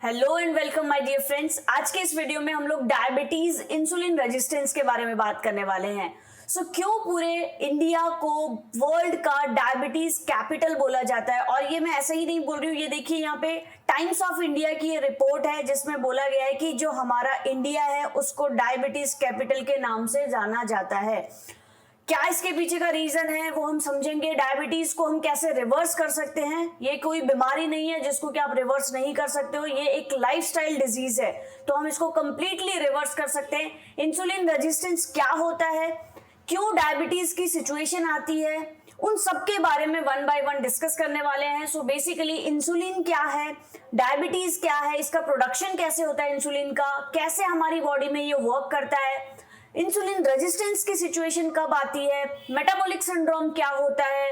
Hello and welcome my dear friends. आज के इस वीडियो में हम लोग डायबिटीज इंसुलिन रेजिस्टेंस के बारे में बात करने वाले हैं। क्यों पूरे इंडिया को वर्ल्ड का डायबिटीज कैपिटल बोला जाता है। और ये मैं ऐसे ही नहीं बोल रही हूँ, ये देखिए यहाँ पे टाइम्स ऑफ इंडिया की ये रिपोर्ट है जिसमें बोला गया है कि जो हमारा इंडिया है उसको डायबिटीज कैपिटल के नाम से जाना जाता है। क्या इसके पीछे का रीजन है वो हम समझेंगे। डायबिटीज को हम कैसे रिवर्स कर सकते हैं। ये कोई बीमारी नहीं है जिसको कि आप रिवर्स नहीं कर सकते हो, ये एक लाइफस्टाइल डिजीज है, तो हम इसको कंप्लीटली रिवर्स कर सकते हैं। इंसुलिन रेजिस्टेंस क्या होता है, क्यों डायबिटीज की सिचुएशन आती है, उन सब के बारे में वन बाय वन डिस्कस करने वाले हैं। सो बेसिकली इंसुलिन क्या है, डायबिटीज क्या है, इसका प्रोडक्शन कैसे होता है इंसुलिन का, कैसे हमारी बॉडी में ये वर्क करता है, इंसुलिन रेजिस्टेंस की सिचुएशन कब आती है, मेटाबॉलिक सिंड्रोम क्या होता है,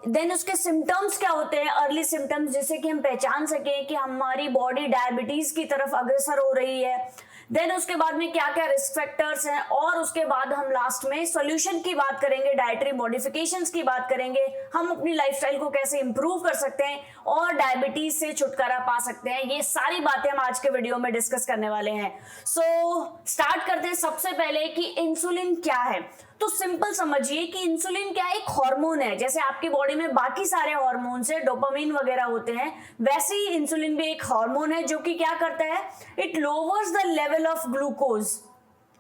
देन उसके सिम्टम्स क्या होते हैं, अर्ली सिम्टम्स जिससे कि हम पहचान सकें कि हमारी बॉडी डायबिटीज की तरफ अग्रसर हो रही है। देन उसके बाद में क्या क्या रिस्क फैक्टर्स हैं, और उसके बाद हम लास्ट में सॉल्यूशन की बात करेंगे, डाइटरी मॉडिफिकेशंस की बात करेंगे, हम अपनी लाइफस्टाइल को कैसे इंप्रूव कर सकते हैं और डायबिटीज से छुटकारा पा सकते हैं। ये सारी बातें हम आज के वीडियो में डिस्कस करने वाले हैं। स्टार्ट करते हैं सबसे पहले कि इंसुलिन क्या है। तो सिंपल समझिए कि इंसुलिन क्या एक हार्मोन है। जैसे आपकी बॉडी में बाकी सारे हार्मोन्स है, डोपामिन वगैरह होते हैं, वैसे ही इंसुलिन भी एक हार्मोन है जो कि क्या करता है, it louvers the level of glucose.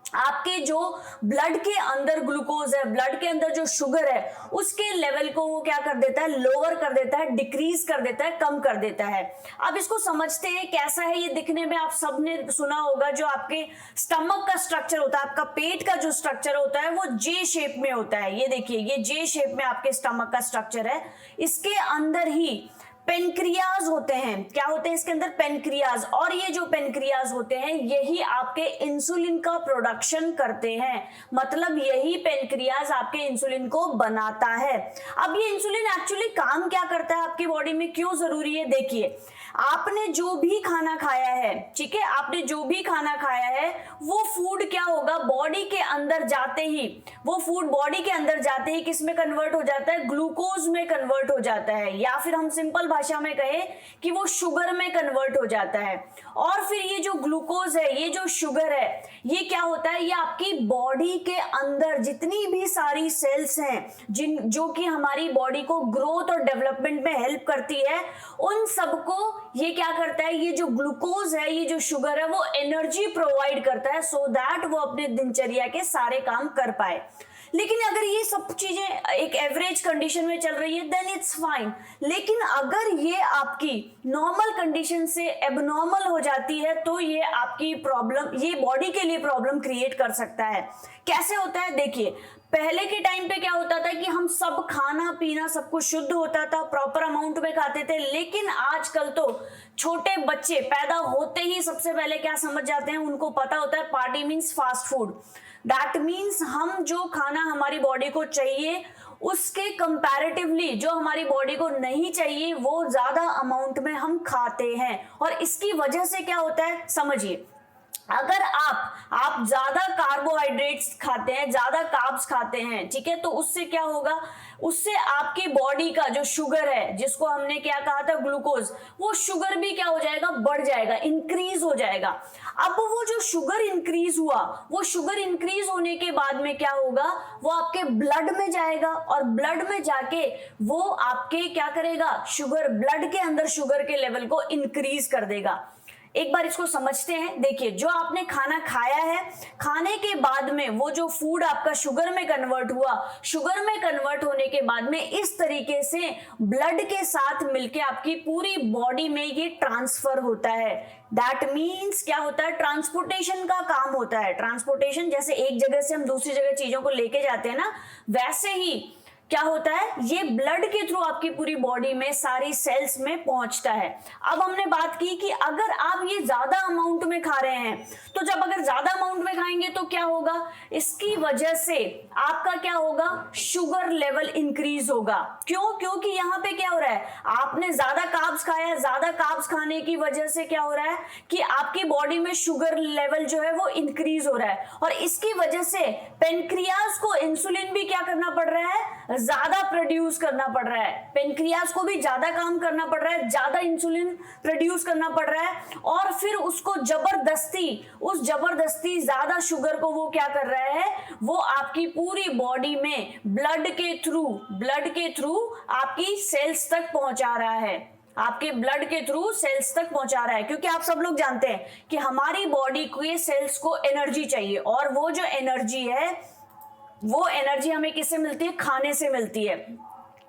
आपके जो ब्लड के अंदर ग्लूकोज है, ब्लड के अंदर जो शुगर है, उसके लेवल को वो क्या कर देता है, लोअर कर देता है, डिक्रीज कर देता है, कम कर देता है। अब इसको समझते हैं कैसा है ये दिखने में। आप सबने सुना होगा जो आपके स्टमक का स्ट्रक्चर होता है, आपका पेट का जो स्ट्रक्चर होता है वो जे शेप में होता है। ये देखिए, ये जे शेप में आपके स्टमक का स्ट्रक्चर है। इसके अंदर ही पेनक्रियाज होते हैं। क्या होते हैं इसके अंदर, पेनक्रियाज। और ये जो पेनक्रियाज होते हैं यही आपके इंसुलिन का प्रोडक्शन करते हैं, मतलब यही पेनक्रियाज आपके इंसुलिन को बनाता है। अब ये इंसुलिन एक्चुअली काम क्या करता है आपकी बॉडी में, क्यों जरूरी है, देखिए आपने जो भी खाना खाया है, ठीक है, आपने जो भी खाना खाया है वो फूड क्या होगा, बॉडी के अंदर जाते ही, वो फूड बॉडी के अंदर जाते ही किस में कन्वर्ट हो जाता है, ग्लूकोज में कन्वर्ट हो जाता है, या फिर हम सिंपल भाषा में कहें कि वो शुगर में कन्वर्ट हो जाता है। और फिर ये जो ग्लूकोज है, ये जो शुगर है, ये क्या होता है, ये आपकी बॉडी के अंदर जितनी भी सारी सेल्स हैं जो कि हमारी बॉडी को ग्रोथ और डेवलपमेंट में हेल्प करती है, उन सबको ये क्या करता है, ये जो ग्लूकोज है, ये जो शुगर है, वो एनर्जी प्रोवाइड करता है सो दैट वो अपने दिनचर्या के सारे काम कर पाए। लेकिन अगर ये सब चीजें एक एवरेज कंडीशन में चल रही है देन इट्स फाइन। लेकिन अगर ये आपकी नॉर्मल कंडीशन से एबनॉर्मल हो जाती है तो ये आपकी प्रॉब्लम, ये बॉडी के लिए प्रॉब्लम क्रिएट कर सकता है। कैसे होता है, देखिए पहले के टाइम पे क्या होता था कि हम सब खाना पीना सब कुछ शुद्ध होता था, प्रॉपर अमाउंट में खाते थे। लेकिन आजकल तो छोटे बच्चे पैदा होते ही सबसे पहले क्या समझ जाते हैं, उनको पता होता है party means fast food. That means हम जो खाना हमारी बॉडी को चाहिए उसके कंपैरेटिवली जो हमारी बॉडी को नहीं चाहिए वो ज्यादा अमाउंट में हम खाते हैं। और इसकी वजह से क्या होता है समझिए, अगर आप ज्यादा कार्बोहाइड्रेट्स खाते हैं, ज्यादा कार्ब्स खाते हैं, ठीक है, तो उससे क्या होगा, उससे आपकी बॉडी का जो शुगर है, जिसको हमने क्या कहा था, ग्लूकोज, वो शुगर भी क्या हो जाएगा, बढ़ जाएगा, इंक्रीज हो जाएगा। अब वो जो शुगर इंक्रीज हुआ, वो शुगर इंक्रीज होने के बाद में क्या होगा, वो आपके ब्लड में जाएगा, और ब्लड में जाके वो आपके क्या करेगा, शुगर, ब्लड के अंदर शुगर के लेवल को इंक्रीज कर देगा। एक बार इसको समझते हैं। देखिए जो आपने खाना खाया है, खाने के बाद में वो जो फूड आपका शुगर में कन्वर्ट हुआ, शुगर में कन्वर्ट होने के बाद में इस तरीके से ब्लड के साथ मिलके आपकी पूरी बॉडी में ये ट्रांसफर होता है। दैट मीन्स क्या होता है, ट्रांसपोर्टेशन का काम होता है। ट्रांसपोर्टेशन जैसे एक जगह से हम दूसरी जगह चीजों को लेके जाते हैं ना, वैसे ही क्या होता है, ये ब्लड के थ्रू आपकी पूरी बॉडी में सारी सेल्स में पहुंचता है। अब हमने बात की कि अगर आप ये ज्यादा अमाउंट में खा रहे हैं, तो जब अगर ज्यादा अमाउंट में खाएंगे तो क्या होगा, इसकी वजह से आपका क्या होगा, शुगर लेवल इंक्रीज होगा। क्यों, क्योंकि यहाँ पे क्या हो रहा है, आपने ज्यादा कार्ब्स खाया, ज्यादा कार्ब्स खाने की वजह से क्या हो रहा है कि आपकी बॉडी में शुगर लेवल जो है वो इंक्रीज हो रहा है, और इसकी वजह से पेनक्रियाज को इंसुलिन भी क्या करना पड़ रहा है, ज्यादा प्रोड्यूस करना पड़ रहा है, पेनक्रियाज को भी ज्यादा काम करना पड़ रहा है, ज्यादा इंसुलिन प्रोड्यूस करना पड़ रहा है, और फिर उसको जबरदस्ती ज्यादा शुगर को वो क्या कर रहा है, वो आपकी पूरी बॉडी में ब्लड के थ्रू आपकी सेल्स तक पहुंचा रहा है, आपके ब्लड के थ्रू सेल्स तक पहुंचा रहा है। क्योंकि आप सब लोग जानते हैं कि हमारी बॉडी को, ये सेल्स को एनर्जी चाहिए, और वो जो एनर्जी है, वो एनर्जी हमें किससे मिलती है, खाने से मिलती है।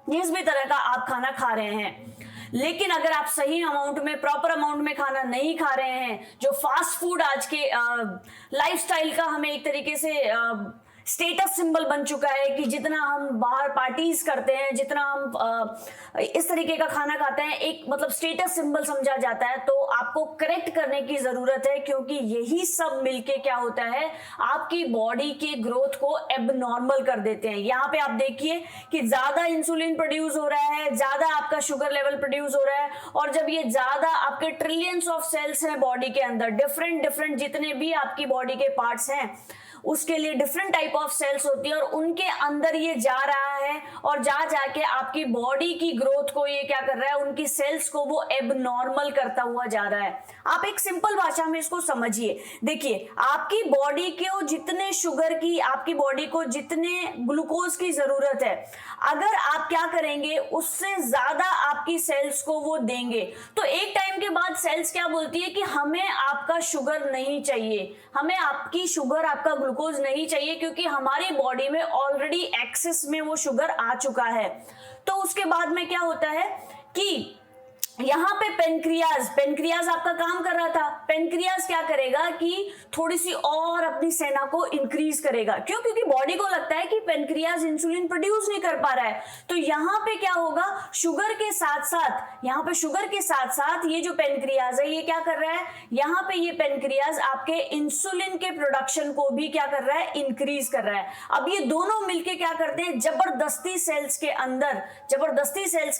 जिस भी तरह का आप खाना खा रहे हैं, लेकिन अगर आप सही अमाउंट में, प्रॉपर अमाउंट में खाना नहीं खा रहे हैं, जो फास्ट फूड आज के लाइफस्टाइल का हमें एक तरीके से स्टेटस सिंबल बन चुका है कि जितना हम बाहर पार्टीज करते हैं, जितना हम इस तरीके का खाना खाते हैं, एक मतलब स्टेटस सिंबल समझा जाता है। तो आपको करेक्ट करने की जरूरत है, क्योंकि यही सब मिलके क्या होता है, आपकी बॉडी के ग्रोथ को एबनॉर्मल कर देते हैं। यहाँ पे आप देखिए कि ज्यादा इंसुलिन प्रोड्यूस हो रहा है, ज्यादा आपका शुगर लेवल प्रोड्यूस हो रहा है, और जब ये ज्यादा आपके ट्रिलियंस ऑफ सेल्स हैं बॉडी के अंदर, डिफरेंट जितने भी आपकी बॉडी के पार्ट्स हैं, उसके लिए डिफरेंट टाइप ऑफ सेल्स होती है, और उनके अंदर ये जा रहा है, और जाके आपकी बॉडी की ग्रोथ को ये क्या कर रहा है, उनकी सेल्स को वो एबनॉर्मल करता हुआ जा रहा है। आप एक सिंपल भाषा में इसको समझिए। देखिए, आपकी बॉडी को जितने शुगर की, आपकी बॉडी को जितने ग्लूकोज की जरूरत है, अगर आप क्या करेंगे, उससे ज्यादा आपकी सेल्स को वो देंगे, तो एक टाइम के बाद सेल्स क्या बोलती है कि हमें आपका शुगर नहीं चाहिए, हमें आपकी शुगर, आपका ग्लूकोज नहीं चाहिए, क्योंकि हमारी बॉडी में ऑलरेडी एक्सेस में वो शुगर आ चुका है। तो उसके बाद में क्या होता है कि यहाँ पे पेनक्रियाज आपका काम कर रहा था। पेनक्रियाज क्या करेगा कि थोड़ी सी और अपनी सेना को इंक्रीज करेगा। क्यों? क्योंकि बॉडी को लगता है कि पेनक्रियाज इंसुलिन प्रोड्यूस नहीं कर पा रहा है। तो यहाँ पे क्या होगा, शुगर के साथ साथ ये जो पेनक्रियाज है, ये क्या कर रहा है, यहाँ पे ये पेनक्रियाज आपके इंसुलिन के प्रोडक्शन को भी क्या कर रहा है, इंक्रीज कर रहा है। अब ये दोनों मिलके क्या करते हैं, जबरदस्ती सेल्स के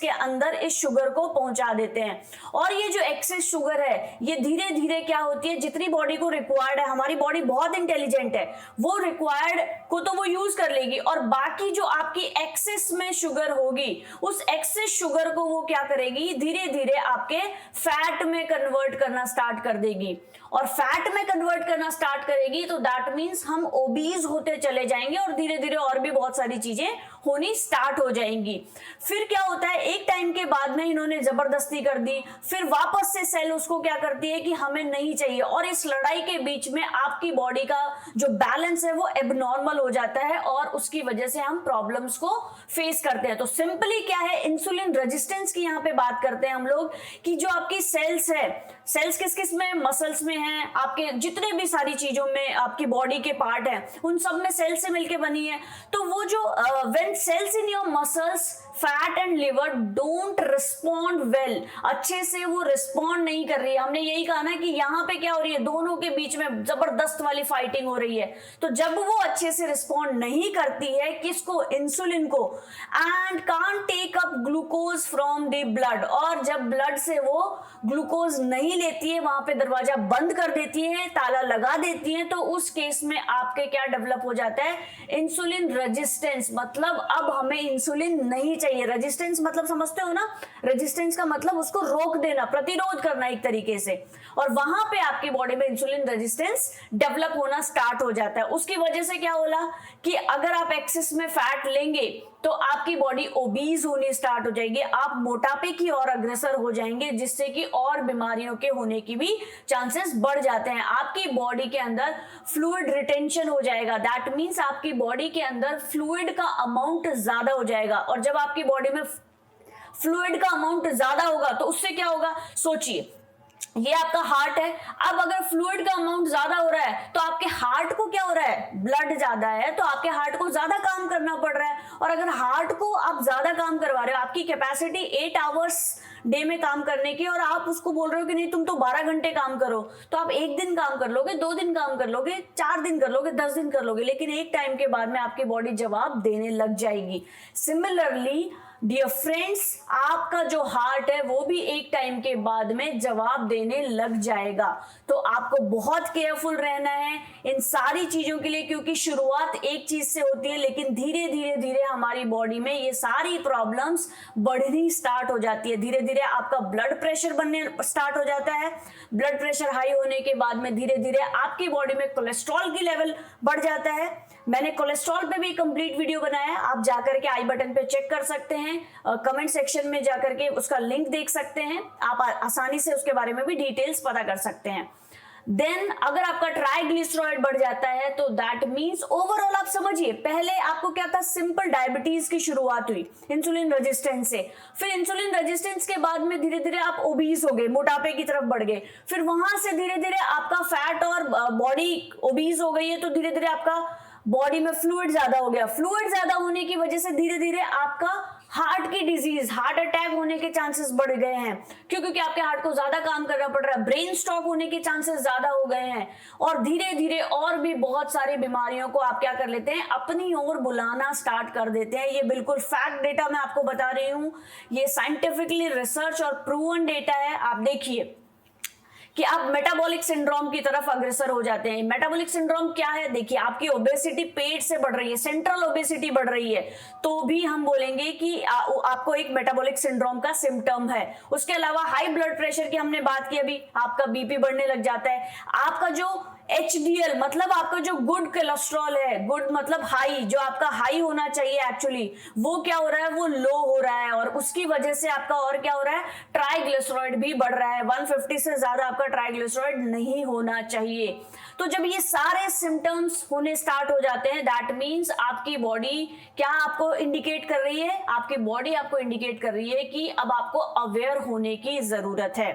अंदर इस शुगर को पहुंचा देते हैं। और ये जो एक्सेस शुगर है, ये धीरे धीरे क्या होती है, जितनी बॉडी को रिक्वायर्ड है, हमारी बॉडी बहुत इंटेलिजेंट है, वो रिक्वायर्ड को तो वो यूज कर लेगी, और बाकी जो आपकी एक्सेस में शुगर होगी, उस एक्सेस शुगर को वो क्या करेगी, धीरे धीरे आपके फैट में कन्वर्ट करना स्टार्ट कर देगी। और फैट में कन्वर्ट करना स्टार्ट करेगी तो दैट मींस हम ओबीज होते चले जाएंगे, और धीरे धीरे और भी बहुत सारी चीजें होनी स्टार्ट हो जाएंगी। फिर क्या होता है, एक टाइम के बाद में इन्होंने जबरदस्ती कर दी, फिर वापस से सेल उसको क्या करती है कि हमें नहीं चाहिए, और इस लड़ाई के बीच में आपकी बॉडी का जो बैलेंस है वो एबनॉर्मल हो जाता है, और उसकी वजह से हम प्रॉब्लम्स को फेस करते हैं। तो सिंपली क्या है, इंसुलिन रेजिस्टेंस की यहाँ पे बात करते हैं हम लोग कि जो आपकी सेल्स है, सेल्स किस किस में, मसल्स में हैं, आपके जितने भी सारी चीजों में आपकी बॉडी के पार्ट हैं, उन सब में सेल से मिलके बनी है। तो वो जो when cells in your muscles, fat and liver don't respond well, अच्छे से वो रिस्पॉन्ड नहीं कर रही है। हमने यही कहा ना कि यहाँ पे क्या हो रही है, दोनों के बीच में जबरदस्त वाली फाइटिंग हो रही है। तो जब वो अच्छे से रिस्पॉन्ड नहीं करती है, किसको, इंसुलिन को, and can't take up glucose from the blood, और जब ब्लड से वो ग्लूकोज नहीं लेती है, वहां पे दरवाजा बंद कर देती है, ताला लगा देती है, तो उस केस में आपके क्या डेवलप हो जाता है, इंसुलिन रेजिस्टेंस। मतलब अब हमें इंसुलिन नहीं चाहिए। रेजिस्टेंस मतलब समझते हो ना, रेजिस्टेंस का मतलब उसको रोक देना, प्रतिरोध करना एक तरीके से, और वहां पे आपकी बॉडी में इंसुलिन रेजिस्टेंस डेवलप होना स्टार्ट हो जाता है। उसकी वजह से क्या होला कि अगर आप एक्सेस में फैट लेंगे तो आपकी बॉडी ओबीज होनी स्टार्ट हो जाएगी, आप मोटापे की ओर अग्रसर हो जाएंगे, जिससे कि और बीमारियों के होने की भी चांसेस बढ़ जाते हैं। आपकी बॉडी के अंदर फ्लूइड रिटेंशन हो जाएगा, दैट मींस आपकी बॉडी के अंदर फ्लूइड का अमाउंट ज्यादा हो जाएगा, और जब आपकी बॉडी में फ्लूइड का अमाउंट ज्यादा होगा तो उससे क्या होगा, सोचिए, ये आपका हार्ट है। अब अगर फ्लूइड का अमाउंट ज्यादा हो रहा है तो आपके हार्ट को क्या हो रहा है, ब्लड ज्यादा है तो आपके हार्ट को ज्यादा काम करना पड़ रहा है। और अगर हार्ट को आप ज्यादा काम करवा रहे हो, आपकी कैपेसिटी 8 आवर्स डे में काम करने की, और आप उसको बोल रहे हो कि नहीं तुम तो 12 घंटे काम करो, तो आप 1 दिन काम कर लोगे, 2 दिन काम कर लोगे, 4 दिन कर लोगे, 10 दिन कर लोगे, लेकिन एक टाइम के बाद में आपकी बॉडी जवाब देने लग जाएगी। सिमिलरली डियर फ्रेंड्स, आपका जो हार्ट है वो भी एक टाइम के बाद में जवाब देने लग जाएगा। तो आपको बहुत केयरफुल रहना है इन सारी चीजों के लिए, क्योंकि शुरुआत एक चीज से होती है लेकिन धीरे धीरे धीरे हमारी बॉडी में ये सारी प्रॉब्लम्स बढ़नी स्टार्ट हो जाती है। धीरे धीरे आपका ब्लड प्रेशर बनने स्टार्ट हो जाता है। ब्लड प्रेशर हाई होने के बाद में धीरे धीरे आपकी बॉडी में कोलेस्ट्रॉल की लेवल बढ़ जाता है। मैंने कोलेस्ट्रॉल पे भी कंप्लीट वीडियो बनाया है, आप जाकर के आई बटन पे चेक कर सकते हैं, कमेंट सेक्शन में जाकर के उसका लिंक देख सकते हैं, आप आसानी से उसके बारे में भी डिटेल्स पता कर सकते हैं। देन अगर आपका ट्राइग्लिसराइड बढ़ जाता है तो दैट मींस ओवरऑल आप समझिए, पहले आपको क्या था, सिंपल डायबिटीज की शुरुआत हुई इंसुलिन रेजिस्टेंस से, फिर इंसुलिन रेजिस्टेंस के बाद में धीरे धीरे आप ओबीस हो गए, मोटापे की तरफ बढ़ गए, फिर वहां से धीरे धीरे आपका फैट और बॉडी ओबीस हो गई है, तो धीरे धीरे आपका बॉडी में फ्लूइड ज्यादा हो गया। फ्लूइड ज्यादा होने की वजह से धीरे धीरे आपका हार्ट की डिजीज, हार्ट अटैक होने के चांसेस बढ़ गए हैं, क्योंकि आपके हार्ट को ज्यादा काम करना पड़ रहा है। ब्रेन स्ट्रोक होने के चांसेस ज्यादा हो गए हैं, और धीरे धीरे और भी बहुत सारी बीमारियों को आप क्या कर लेते हैं, अपनी ओर बुलाना स्टार्ट कर देते हैं। ये बिल्कुल फैक्ट डेटा मैं आपको बता रही हूँ, ये साइंटिफिकली रिसर्च और प्रूवन डेटा है। आप देखिए कि आप मेटाबॉलिक सिंड्रोम की तरफ अग्रसर हो जाते हैं। मेटाबॉलिक सिंड्रोम क्या है, देखिए आपकी ओबेसिटी पेट से बढ़ रही है, सेंट्रल ओबेसिटी बढ़ रही है, तो भी हम बोलेंगे कि आपको एक मेटाबॉलिक सिंड्रोम का सिम्टम है। उसके अलावा हाई ब्लड प्रेशर की हमने बात की अभी, आपका बीपी बढ़ने लग जाता है। आपका जो HDL मतलब आपका जो गुड कोलेस्ट्रॉल है, गुड मतलब हाई, जो आपका हाई होना चाहिए एक्चुअली, वो क्या हो रहा है, वो लो हो रहा है, और उसकी वजह से आपका और क्या हो रहा है, ट्राइग्लिसराइड भी बढ़ रहा है। 150 से ज्यादा आपका ट्राइग्लिसराइड नहीं होना चाहिए। तो जब ये सारे सिम्टम्स होने स्टार्ट हो जाते हैं, दैट मीन्स आपकी बॉडी क्या आपको इंडिकेट कर रही है, आपकी बॉडी आपको इंडिकेट कर रही है कि अब आपको अवेयर होने की जरूरत है।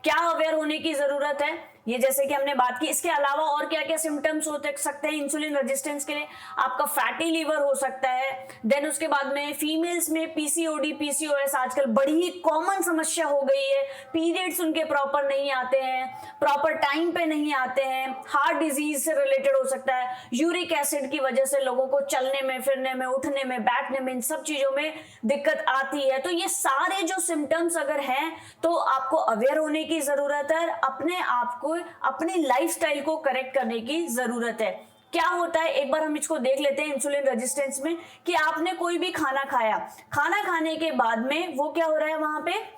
क्या अवेयर होने की जरूरत है, ये जैसे कि हमने बात की। इसके अलावा और क्या क्या सिम्टम्स हो सकते हैं इंसुलिन रेजिस्टेंस के लिए, आपका फैटी लीवर हो सकता है। देन उसके बाद में फीमेल्स में PCOD PCOS आजकल बड़ी ही कॉमन समस्या हो गई है। पीरियड्स उनके प्रॉपर नहीं आते हैं, प्रॉपर टाइम पे नहीं आते हैं, हार्ट डिजीज से रिलेटेड हो सकता है। यूरिक एसिड की वजह से लोगों को चलने में, फिरने में, उठने में, बैठने में, इन सब चीजों में दिक्कत आती है। तो ये सारे जो सिम्टम्स अगर हैं तो आपको अवेयर होने की जरूरत है, अपने आप को, अपनी लाइफस्टाइल को करेक्ट करने की जरूरत है। क्या होता है, एक बार हम इसको देख लेते हैं इंसुलिन रेजिस्टेंस में, कि आपने कोई भी खाना खाया, खाना खाने के बाद में वो क्या हो रहा है, वहां पे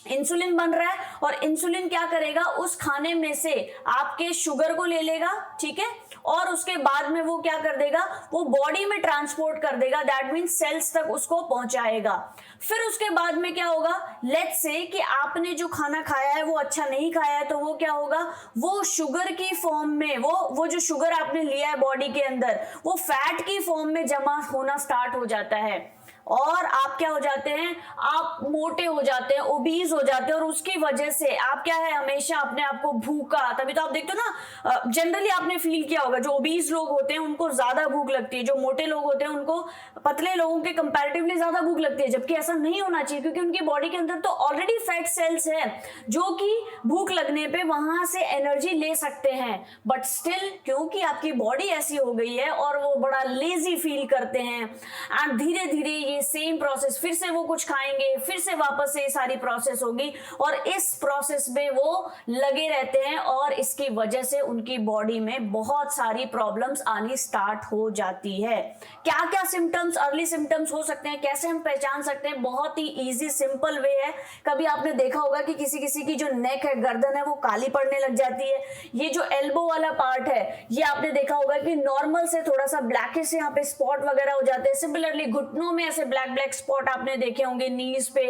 इंसुलिन बन रहा है, और इंसुलिन क्या करेगा, उस खाने में से आपके शुगर को ले लेगा, ठीक है, और उसके बाद में वो क्या कर देगा, वो बॉडी में ट्रांसपोर्ट कर देगा, दैट मींस सेल्स तक उसको पहुंचाएगा। फिर उसके बाद में क्या होगा, लेट्स से कि आपने जो खाना खाया है वो अच्छा नहीं खाया है, तो वो क्या होगा, वो शुगर की फॉर्म में, वो जो शुगर आपने लिया है बॉडी के अंदर, वो फैट की फॉर्म में जमा होना स्टार्ट हो जाता है, और आप क्या हो जाते हैं, आप मोटे हो जाते हैं, ओबीज हो जाते हैं, और उसकी वजह से आप क्या है, हमेशा अपने आप को भूखा, तभी तो आप देखते हो ना, जनरली आपने फील किया होगा, जो ओबीज लोग होते हैं उनको ज्यादा भूख लगती है, जो मोटे लोग होते हैं उनको पतले लोगों के कंपैरेटिवली ज्यादा भूख लगती है, जबकि ऐसा नहीं होना चाहिए, क्योंकि उनकी बॉडी के अंदर तो ऑलरेडी फैट सेल्स है जो कि भूख लगने पे वहां से एनर्जी ले सकते हैं। बट स्टिल क्योंकि आपकी बॉडी ऐसी हो गई है और वो बड़ा लेजी फील करते हैं, एंड धीरे धीरे ये सेम प्रोसेस, फिर से वो कुछ खाएंगे, फिर से वापस से ये सारी प्रोसेस होगी, और इस प्रोसेस में वो लगे रहते हैं, और इसकी वजह से उनकी बॉडी में बहुत सारी प्रॉब्लम्स आनी स्टार्ट हो जाती है। क्या क्या सिम्टम्स, अर्ली सिम्टम्स हो सकते हैं, कैसे हम पहचान सकते हैं, बहुत ही इजी सिंपल वे है। कभी आपने देखा होगा कि किसी किसी की जो नेक है, गर्दन है, वो काली पड़ने लग जाती है। ये जो एल्बो वाला पार्ट है, ये आपने देखा होगा कि नॉर्मल से थोड़ा सा ब्लैकिश यहाँ पे स्पॉट वगैरह हो जाते हैं। सिमिलरली घुटनों में ऐसे ब्लैक ब्लैक स्पॉट आपने देखे होंगे, नीज पे,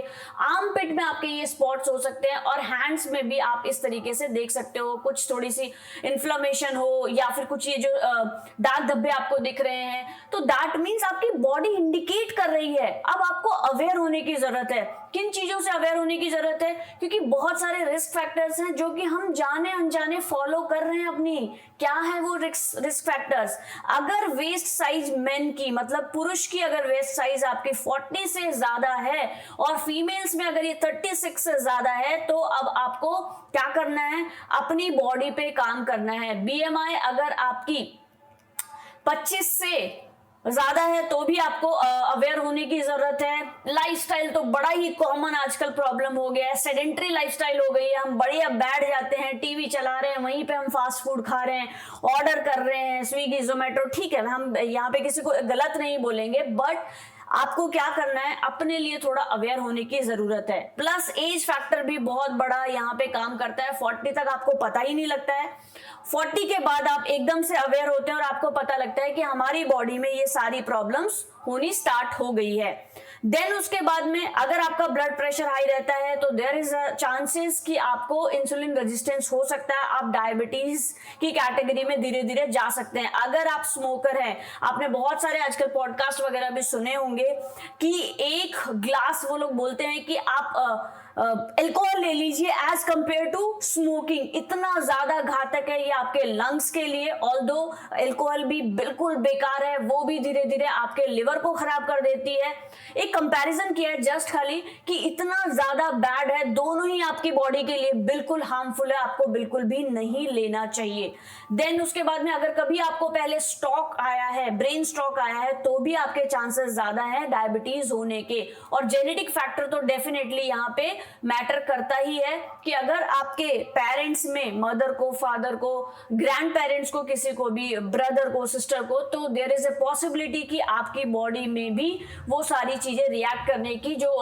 आर्म पिट में आपके ये स्पॉट्स हो सकते हैं, और हैंड्स में भी आप इस तरीके से देख सकते हो, कुछ थोड़ी सी इन्फ्लेमेशन हो, या फिर कुछ ये जो दाग धब्बे आपको दिख रहे हैं, तो दैट मीन्स आपकी बॉडी इंडिकेट कर रही है। अब आपको अवेयर होने की जरूरत है। किन चीजों से अवेयर होने की जरूरत है, क्योंकि बहुत सारे रिस्क फैक्टर्स हैं जो कि हम जाने अनजाने फॉलो कर रहे हैं अपनी। क्या है वो रिस्क फैक्टर्स, अगर वेस्ट साइज मेन की, मतलब पुरुष की अगर वेस्ट साइज आपकी 40 से ज्यादा है, और फीमेल्स में अगर ये 36 से ज्यादा है, तो अब आपको क्या करना है, अपनी बॉडी पे काम करना है। BMI अगर आपकी 25 से ज्यादा है तो भी आपको अवेयर होने की जरूरत है। लाइफस्टाइल तो बड़ा ही कॉमन आजकल प्रॉब्लम हो गया है, सेडेंट्री लाइफस्टाइल हो गई है। हम बढ़िया बैठ जाते हैं, टीवी चला रहे हैं, वहीं पे हम फास्ट फूड खा रहे हैं, ऑर्डर कर रहे हैं, स्विगी जोमेटो। ठीक है, हम यहाँ पे किसी को गलत नहीं बोलेंगे, बट आपको क्या करना है, अपने लिए थोड़ा अवेयर होने की जरूरत है। प्लस एज फैक्टर भी बहुत बड़ा यहाँ पे काम करता है। 40 तक आपको पता ही नहीं लगता है, 40 के बाद आप एकदम से अवेयर होते हैं और आपको पता लगता है कि हमारी बॉडी में ये सारी प्रॉब्लम्स होनी स्टार्ट हो गई है। देन उसके बाद में अगर आपका ब्लड प्रेशर हाई रहता है तो देयर इज अ चांसेस कि आपको इंसुलिन रेजिस्टेंस हो सकता है, आप डायबिटीज की कैटेगरी में धीरे धीरे जा सकते हैं। अगर आप स्मोकर हैं, आपने बहुत सारे आजकल पॉडकास्ट वगैरह भी सुने होंगे कि एक ग्लास, वो लोग बोलते हैं कि आप अल्कोहल ले लीजिए एज कंपेयर टू स्मोकिंग, इतना ज्यादा घातक है ये आपके लंग्स के लिए। ऑल्दो अल्कोहल भी बिल्कुल बेकार है, वो भी धीरे धीरे आपके लिवर को खराब कर देती है। एक कंपैरिजन किया है जस्ट खाली कि इतना ज्यादा बैड है, दोनों ही आपकी बॉडी के लिए बिल्कुल हार्मफुल है, आपको बिल्कुल भी नहीं लेना चाहिए। देन उसके बाद में अगर कभी आपको पहले स्ट्रोक आया है, ब्रेन स्ट्रोक आया है, तो भी आपके चांसेस ज्यादा है डायबिटीज होने के। और जेनेटिक फैक्टर तो डेफिनेटली यहाँ पे मैटर करता ही है कि अगर आपके पेरेंट्स में, मदर को, फादर को, ग्रैंड पेरेंट्स को, किसी को भी, ब्रदर को, सिस्टर को, तो देयर इज ए पॉसिबिलिटी कि आपकी बॉडी में भी वो सारी चीजें रिएक्ट करने की जो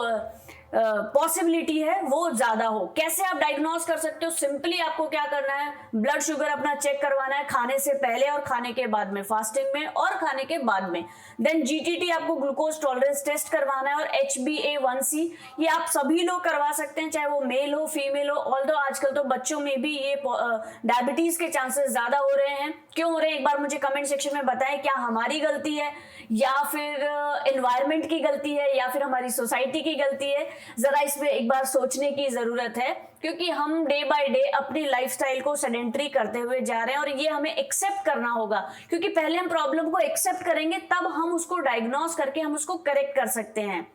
पॉसिबिलिटी है वो ज्यादा हो। कैसे आप डायग्नोज कर सकते हो? सिंपली आपको क्या करना है, ब्लड शुगर अपना चेक करवाना है, खाने से पहले और खाने के बाद में, फास्टिंग में और खाने के बाद में। देन जीटीटी आपको ग्लूकोज टॉलरेंस टेस्ट करवाना है, और HbA1c ये आप सभी लोग करवा सकते हैं, चाहे वो मेल हो फीमेल हो। ऑल्दो आजकल तो बच्चों में भी ये डायबिटीज के चांसेस ज्यादा हो रहे हैं। क्यों हो रहे हैं, एक बार मुझे कमेंट सेक्शन में बताएं। क्या हमारी गलती है, या फिर एनवायरमेंट की गलती है, या फिर हमारी सोसाइटी की गलती है? जरा इसमें एक बार सोचने की जरूरत है, क्योंकि हम डे बाय डे अपनी लाइफस्टाइल को सेडेंट्री करते हुए जा रहे हैं, और ये हमें एक्सेप्ट करना होगा। क्योंकि पहले हम प्रॉब्लम को एक्सेप्ट करेंगे, तब हम उसको डायग्नोज करके हम उसको करेक्ट कर सकते हैं।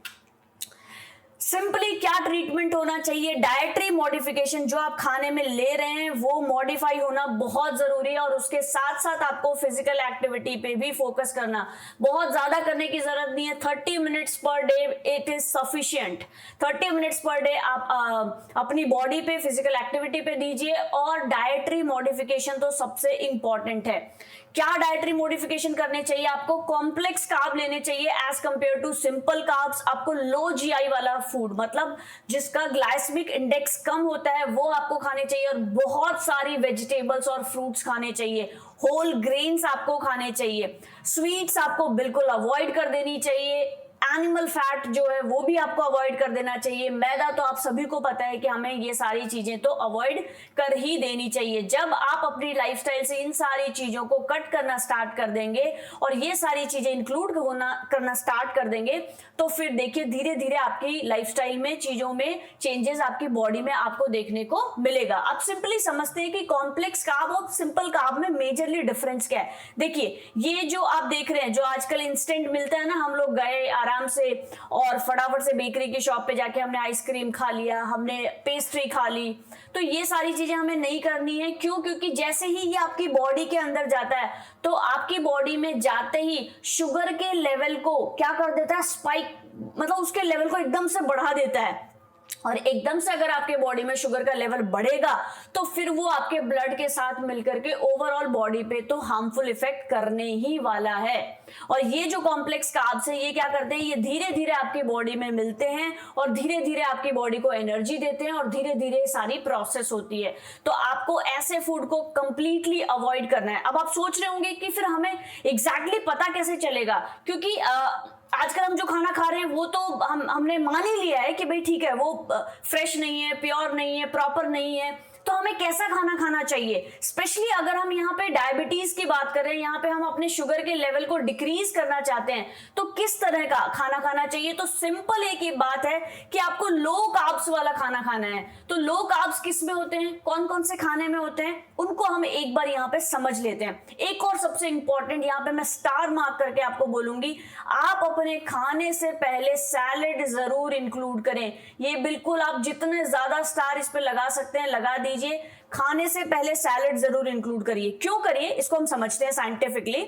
सिंपली क्या ट्रीटमेंट होना चाहिए? डाइटरी मॉडिफिकेशन, जो आप खाने में ले रहे हैं वो मॉडिफाई होना बहुत जरूरी है, और उसके साथ साथ आपको फिजिकल एक्टिविटी पे भी फोकस करना। बहुत ज्यादा करने की जरूरत नहीं है, 30 minutes per day it is sufficient. 30 minutes per day आप अपनी बॉडी पे फिजिकल एक्टिविटी पे दीजिए। और डाइटरी मॉडिफिकेशन तो सबसे इंपॉर्टेंट है। क्या डाइटरी मॉडिफिकेशन करने चाहिए? आपको कॉम्प्लेक्स कार्ब लेने चाहिए as compare to simple carbs. आपको लो जीआई वाला फूड, मतलब जिसका ग्लाइसेमिक इंडेक्स कम होता है, वो आपको खाने चाहिए। और बहुत सारी वेजिटेबल्स और फ्रूट्स खाने चाहिए, होल ग्रेन्स आपको खाने चाहिए। स्वीट्स आपको बिल्कुल अवॉइड कर देनी चाहिए। एनिमल फैट जो है वो भी आपको अवॉइड कर देना चाहिए। मैदा तो आप सभी को पता है कि हमें ये सारी चीजें तो अवॉइड कर ही देनी चाहिए। जब आप अपनी लाइफस्टाइल से इन सारी चीजों को कट करना स्टार्ट कर देंगे और ये सारी चीजें इंक्लूड करना स्टार्ट कर देंगे, तो फिर देखिए धीरे धीरे आपकी लाइफस्टाइल में चीजों में चेंजेस आपकी बॉडी में आपको देखने को मिलेगा। आप सिंपली समझते हैं कि कॉम्प्लेक्स कार्ब और सिंपल कार्ब में मेजरली डिफरेंस क्या है। देखिए ये जो आप देख रहे हैं, जो आजकल इंस्टेंट मिलता है ना, हम लोग गए आराम से और फटाफट से बेकरी की शॉप पे जाके हमने आइसक्रीम खा लिया, हमने पेस्ट्री खा ली, तो ये सारी चीजें हमें नहीं करनी है। क्यों? क्योंकि जैसे ही ये आपकी बॉडी के अंदर जाता है, तो आपकी बॉडी में जाते ही शुगर के लेवल को क्या कर देता है, स्पाइक, मतलब उसके लेवल को एकदम से बढ़ा देता है। और एकदम से अगर आपके बॉडी में शुगर का लेवल बढ़ेगा, तो फिर वो आपके ब्लड के साथ मिलकर के ओवरऑल बॉडी पे तो हार्मफुल इफेक्ट करने ही वाला है। और ये जो कॉम्प्लेक्स कार्ब्स है, ये क्या करते हैं, ये धीरे धीरे आपकी बॉडी में मिलते हैं और धीरे धीरे आपकी बॉडी को एनर्जी देते हैं और धीरे धीरे सारी प्रोसेस होती है। तो आपको ऐसे फूड को कंप्लीटली अवॉइड करना है। अब आप सोच रहे होंगे कि फिर हमें एग्जैक्टली पता कैसे चलेगा, क्योंकि आजकल हम जो खाना खा रहे हैं वो तो हमने मान ही लिया है कि भाई ठीक है, वो फ्रेश नहीं है, प्योर नहीं है, प्रॉपर नहीं है। तो हमें कैसा खाना खाना चाहिए? स्पेशली अगर हम यहाँ पे डायबिटीज की बात कर रहे हैं, यहाँ पे हम अपने शुगर के लेवल को डिक्रीज करना चाहते हैं, तो किस तरह का खाना खाना चाहिए? तो सिंपल एक ही बात है कि आपको लो कार्ब्स वाला खाना खाना है। तो लो कार्ब्स किस में होते हैं, कौन कौन से खाने में होते हैं, उनको हम एक बार यहाँ पे समझ लेते हैं। एक और सबसे इंपॉर्टेंट, यहाँ पे मैं स्टार मार्क करके आपको बोलूंगी, आप अपने खाने से पहले सैलेड जरूर इंक्लूड करें। ये बिल्कुल आप जितने ज्यादा स्टार इस पे लगा सकते हैं लगा दीजिए। खाने से पहले सैलेड जरूर इंक्लूड करिए। क्यों करिए, इसको हम समझते हैं साइंटिफिकली।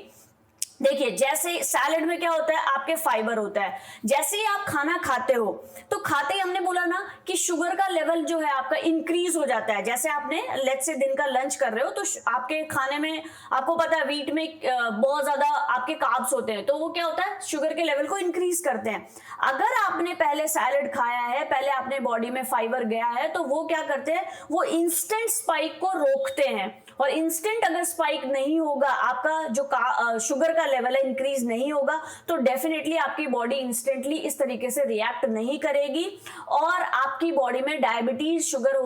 देखिए जैसे सैलेड में क्या होता है, आपके फाइबर होता है। जैसे ही आप खाना खाते हो तो खाते ही हमने बोला ना कि शुगर का लेवल जो है आपका इंक्रीज हो जाता है। जैसे आपने लेट्स से दिन का लंच कर रहे हो तो आपके खाने में आपको पता है व्हीट में बहुत ज्यादा आपके कार्ब्स होते हैं, तो वो क्या होता है शुगर के लेवल को इंक्रीज करते हैं। अगर आपने पहले सैलेड खाया है, पहले आपने बॉडी में फाइबर गया है, तो वो क्या करते हैं, वो इंस्टेंट स्पाइक को रोकते हैं। और इंस्टेंट अगर स्पाइक नहीं होगा, आपका जो शुगर का लेवल है इंक्रीज नहीं होगा, तो डेफिनेटली आपकी बॉडी इंस्टेंटली इस तरीके से रिएक्ट नहीं करेगी और आपकी बॉडी में डायबिटीज शुगर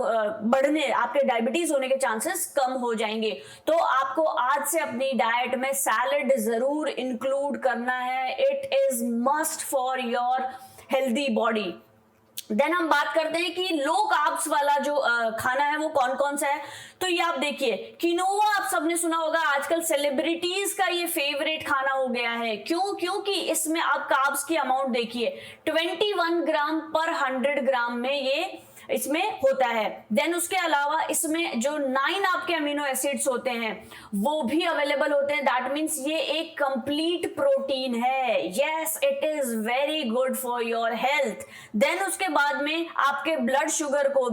बढ़ने, आपके डायबिटीज होने के चांसेस कम हो जाएंगे। तो आपको आज से अपनी डाइट में सैलेड जरूर इंक्लूड करना है। It is must for your healthy body. Then हम बात करते हैं कि लो कार्ब्स वाला जो खाना है वो कौन कौन सा है। तो ये आप देखिए, किनोवा आप सबने सुना होगा, आजकल सेलिब्रिटीज का ये फेवरेट खाना हो गया है। क्यों? क्योंकि इसमें आप कार्ब्स की अमाउंट देखिए, 21 ग्राम पर 100 ग्राम में ये इसमें होता है। देन उसके अलावा इसमें जो 9 आपके अमीनो एसिड्स होते हैं वो भी अवेलेबल होते हैं। दैट मीन्स ये एक कंप्लीट प्रोटीन है। Yes, it is very good for your health. Then उसके बाद में आपके ब्लड शुगर को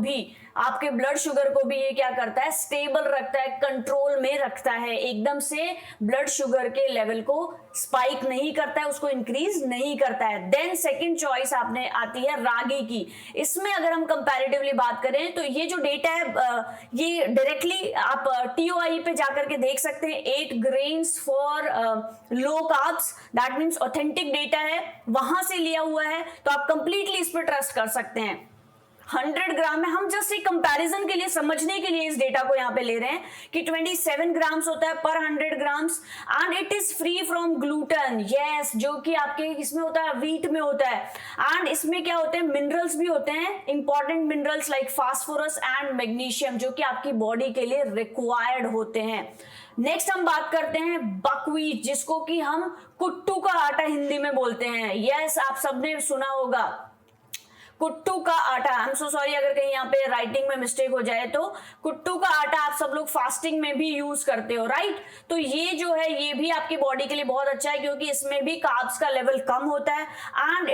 भी ये क्या करता है, स्टेबल रखता है, कंट्रोल में रखता है। एकदम से ब्लड शुगर के लेवल को स्पाइक नहीं करता है, उसको इंक्रीज नहीं करता है। देन सेकंड चॉइस आपने आती है रागी की। इसमें अगर हम कंपैरेटिवली बात करें तो ये जो डेटा है ये डायरेक्टली आप TOI पे जाकर के देख सकते हैं। 8 grains for low carbs, that means authentic data है, वहां से लिया हुआ है, तो आप कंप्लीटली इस पर ट्रस्ट कर सकते हैं। 100 ग्राम में हम जस्ट एक कंपैरिजन के लिए, समझने के लिए इस डेटा को यहाँ पे ले रहे हैं कि 27 ग्राम्स होता है पर 100 grams and it is free from gluten. Yes, जो कि आपके इसमें होता है, व्हीट में होता है। एंड इसमें क्या होते हैं, मिनरल्स भी होते हैं, important minerals like phosphorus and magnesium, जो कि आपकी बॉडी के लिए रिक्वायर्ड होते हैं। नेक्स्ट हम बात करते हैं बकव्हीट, जिसको कि हम कुट्टू का आटा हिंदी में बोलते हैं। यस, आप सबने सुना होगा कुट्टू का आटा। आई एम सो सॉरी अगर कहीं यहाँ पे राइटिंग में मिस्टेक हो जाए। तो कुट्टू का आटा आप सब लोग फास्टिंग में भी यूज करते हो, राइट? तो ये जो है ये भी आपकी बॉडी के लिए बहुत अच्छा है, क्योंकि इसमें भी कार्ब्स का लेवल कम होता है and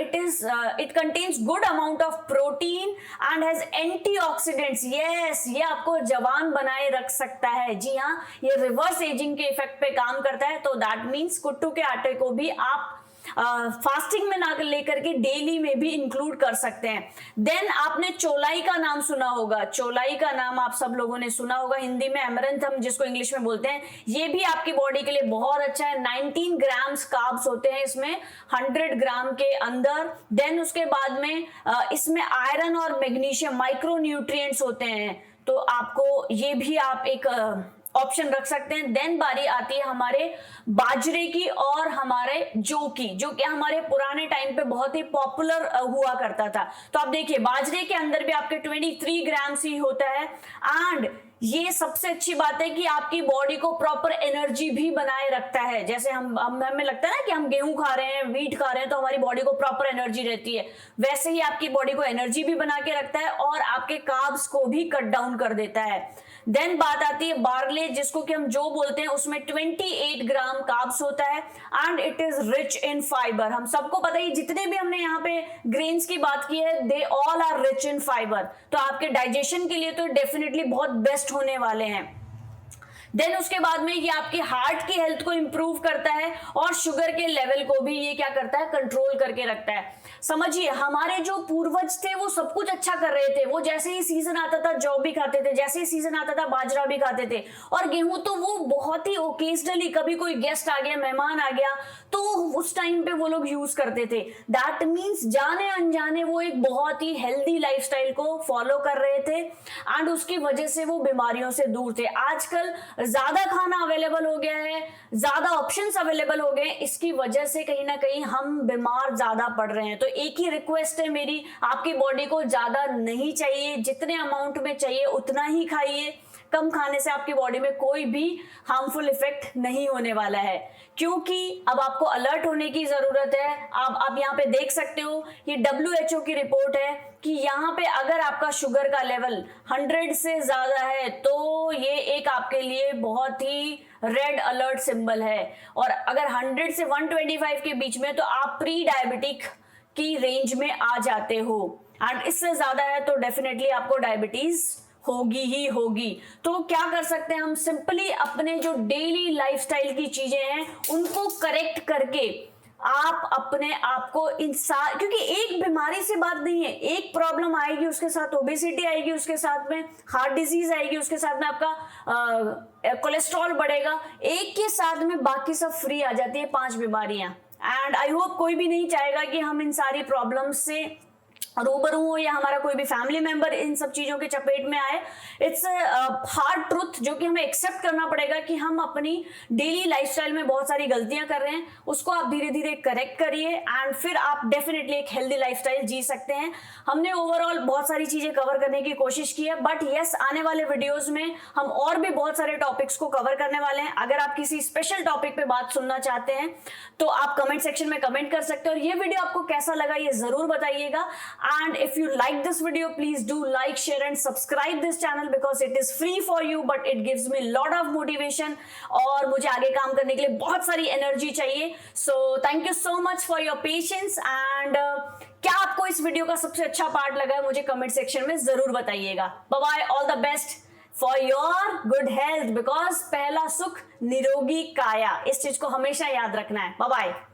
it contains good amount of protein and has antioxidants. Yes, ये आपको जवान बनाए रख सकता है। जी हाँ, ये रिवर्स एजिंग के इफेक्ट पे काम करता है। तो दैट मीन्स कुट्टू के आटे को भी आप फास्टिंग में ना लेकर के डेली में भी इंक्लूड कर सकते हैं। देन आपने चौलाई का नाम सुना होगा, चौलाई का नाम आप सब लोगों ने सुना होगा, हिंदी में अमरंथ हम जिसको इंग्लिश में बोलते हैं। ये भी आपकी बॉडी के लिए बहुत अच्छा है। 19 ग्राम्स कार्ब्स होते हैं इसमें 100 ग्राम के अंदर। देन उसके बाद में इसमें आयरन और मैग्नीशियम माइक्रो न्यूट्रिएंट्स होते हैं, तो आपको ये भी आप एक ऑप्शन रख सकते हैं। देन बारी आती है हमारे बाजरे की और हमारे जौ की, जो कि हमारे पुराने टाइम पे बहुत ही पॉपुलर हुआ करता था। तो आप देखिए बाजरे के अंदर भी आपके 23 ग्राम्स ही होता है एंड ये सबसे अच्छी बात है कि आपकी बॉडी को प्रॉपर एनर्जी भी बनाए रखता है। जैसे हमें लगता है ना कि हम गेहूं खा रहे हैं, व्हीट खा रहे हैं, तो हमारी बॉडी को प्रॉपर एनर्जी रहती है, वैसे ही आपकी बॉडी को एनर्जी भी बना के रखता है और आपके कार्ब्स को भी कट डाउन कर देता है। देन बात आती है बार्ले, जिसको कि हम जो बोलते हैं, उसमें 28 ग्राम कार्ब्स होता है and it is rich in fibre. हम सबको पता है जितने भी हमने यहाँ पे ग्रेन्स की बात की है, they all are rich in fibre, तो आपके डाइजेशन के लिए तो डेफिनेटली बहुत बेस्ट होने वाले हैं। देन उसके बाद में ये आपकी हार्ट की हेल्थ को इंप्रूव करता है और शुगर के लेवल को भी ये क्या करता है, कंट्रोल करके रखता है। समझिए हमारे जो पूर्वज थे वो सब कुछ अच्छा कर रहे थे, वो जैसे ही सीजन आता था जौ भी खाते थे, जैसे ही सीजन आता था बाजरा भी खाते थे, और गेहूं तो वो बहुत ही ओकेजनली, कभी कोई गेस्ट आ गया, मेहमान आ गया, तो उस टाइम पे वो लोग यूज करते थे। दैट मीन्स जाने अनजाने वो एक बहुत ही हेल्दी लाइफस्टाइल को फॉलो कर रहे थे एंड उसकी वजह से वो बीमारियों से दूर थे। आजकल ज्यादा खाना अवेलेबल हो गया है, ज्यादा ऑप्शंस अवेलेबल हो गए, इसकी वजह से कहीं ना कहीं हम बीमार ज्यादा पड़ रहे हैं। तो एक ही रिक्वेस्ट है मेरी, आपकी बॉडी को ज्यादा नहीं चाहिए, जितने अमाउंट में चाहिए उतना ही खाइए। कम खाने से आपकी बॉडी में कोई भी हार्मफुल इफेक्ट नहीं होने वाला है, क्योंकि अब आपको अलर्ट होने की जरूरत है। आप यहाँ पे देख सकते हो, ये WHO की रिपोर्ट है कि यहाँ पे अगर आपका शुगर का लेवल 100 से ज्यादा है तो ये एक एक आपके लिए बहुत ही रेड अलर्ट सिंबल है, और अगर 100 से 125 के बीच में तो आप प्री डायबिटिक की रेंज में आ जाते हो, एंड इससे ज्यादा है तो डेफिनेटली आपको डायबिटीज होगी ही होगी। तो क्या कर सकते हैं हम, सिंपली अपने जो डेली लाइफस्टाइल की चीजें हैं उनको करेक्ट करके आप अपने आप को क्योंकि एक बीमारी से बात नहीं है, एक प्रॉब्लम आएगी उसके साथ ओबेसिटी आएगी, उसके साथ में हार्ट डिजीज आएगी, उसके साथ में आपका कोलेस्ट्रॉल बढ़ेगा, एक के साथ में बाकी सब फ्री आ जाती है 5 बीमारियां। एंड आई होप कोई भी नहीं चाहेगा कि हम इन सारी प्रॉब्लम्स से रूबरू हो या हमारा कोई भी फैमिली मेंबर इन सब चीजों के चपेट में आए। इट्स हार्ड ट्रुथ जो कि हमें एक्सेप्ट करना पड़ेगा कि हम अपनी डेली लाइफस्टाइल में बहुत सारी गलतियां कर रहे हैं, उसको आप धीरे धीरे करेक्ट करिए एंड फिर आप डेफिनेटली एक हेल्दी लाइफस्टाइल जी सकते हैं। हमने ओवरऑल बहुत सारी चीजें कवर करने की कोशिश की है, बट यस, आने वाले वीडियोज में हम और भी बहुत सारे टॉपिक्स को कवर करने वाले हैं। अगर आप किसी स्पेशल टॉपिक पे बात सुनना चाहते हैं तो आप कमेंट सेक्शन में कमेंट कर सकते हैं, और ये वीडियो आपको कैसा लगा ये जरूर बताइएगा। And if you like this video, please do like, share and subscribe this channel because it is free for you, but it gives me lot of motivation और मुझे आगे काम करने के लिए बहुत सारी एनर्जी चाहिए। So thank you so much for your patience and क्या आपको इस वीडियो का सबसे अच्छा पार्ट लगा है मुझे कमेंट सेक्शन में जरूर बताइएगा। Bye bye, all the best for your good health because पहला सुख निरोगी काया, इस चीज को हमेशा याद रखना है। Bye bye।